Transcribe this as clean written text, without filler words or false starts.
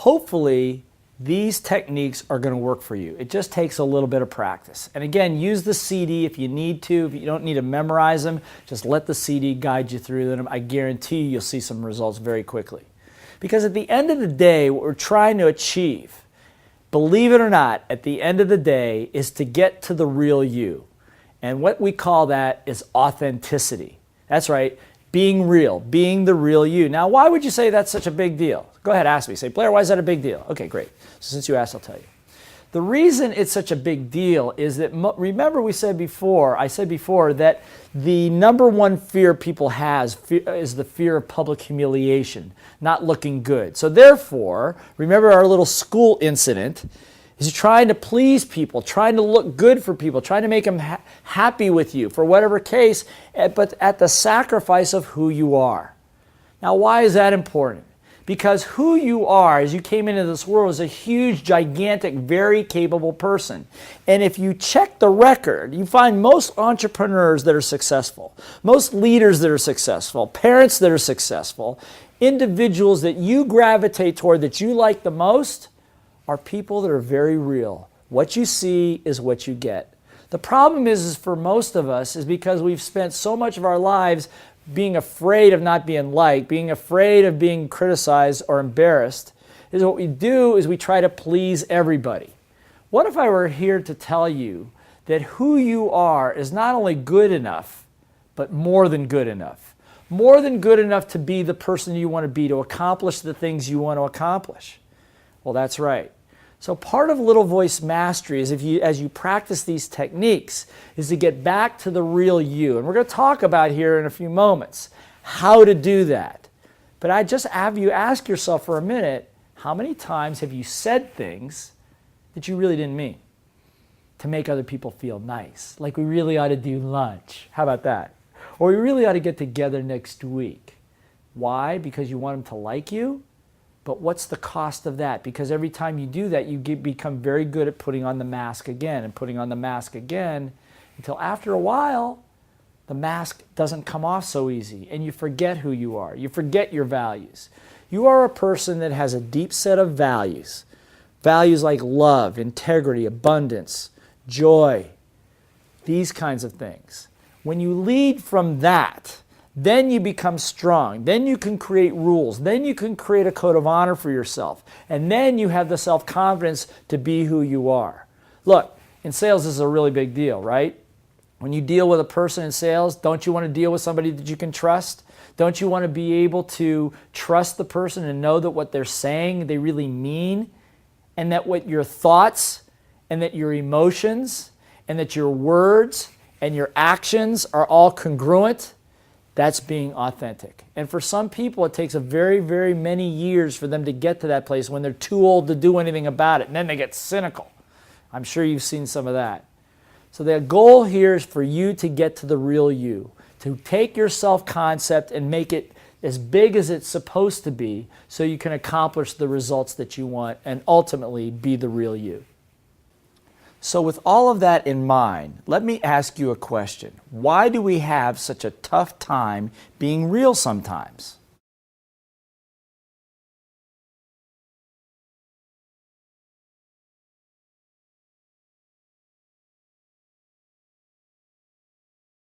hopefully these techniques are going to work for you. It just takes a little bit of practice. And again, use the CD if you need to. If you don't need to memorize them, just let the CD guide you through them. I guarantee you'll see some results very quickly. Because at the end of the day, what we're trying to achieve, believe it or not, at the end of the day, is to get to the real you. And what we call that is authenticity. That's right, being real, being the real you. Now, why would you say that's such a big deal? Go ahead, ask me. Say, Blair, why is that a big deal? Okay, great. So since you asked, I'll tell you. The reason it's such a big deal is that, remember I said before that the number one fear people has is the fear of public humiliation, not looking good. So therefore, remember our little school incident, is trying to please people, trying to look good for people, trying to make them happy with you for whatever case, but at the sacrifice of who you are. Now, why is that important? Because who you are as you came into this world is a huge, gigantic, very capable person. And if you check the record, you find most entrepreneurs that are successful, most leaders that are successful, parents that are successful, individuals that you gravitate toward, that you like the most, are people that are very real. What you see is what you get. The problem is for most of us is because we've spent so much of our lives being afraid of not being liked, being afraid of being criticized or embarrassed, is what we do is we try to please everybody. What if I were here to tell you that who you are is not only good enough, but more than good enough? More than good enough to be the person you want to be, to accomplish the things you want to accomplish. Well, that's right. So part of Little Voice Mastery is as you practice these techniques is to get back to the real you. And we're going to talk about here in a few moments how to do that. But I just have you ask yourself for a minute, how many times have you said things that you really didn't mean to make other people feel nice? Like we really ought to do lunch. How about that? Or we really ought to get together next week. Why? Because you want them to like you? But what's the cost of that? Because every time you do that, you become very good at putting on the mask again and putting on the mask again until after a while, the mask doesn't come off so easy and you forget who you are. You forget your values. You are a person that has a deep set of values. Values like love, integrity, abundance, joy, these kinds of things. When you lead from that, then you become strong. Then you can create rules. Then you can create a code of honor for yourself. And then you have the self-confidence to be who you are. Look, in sales, this is a really big deal, right? When you deal with a person in sales, don't you want to deal with somebody that you can trust? Don't you want to be able to trust the person and know that what they're saying they really mean? And that what your thoughts and that your emotions and that your words and your actions are all congruent? That's being authentic. And for some people, it takes a very, very many years for them to get to that place when they're too old to do anything about it. And then they get cynical. I'm sure you've seen some of that. So the goal here is for you to get to the real you, to take your self-concept and make it as big as it's supposed to be so you can accomplish the results that you want and ultimately be the real you. So with all of that in mind, let me ask you a question. Why do we have such a tough time being real sometimes?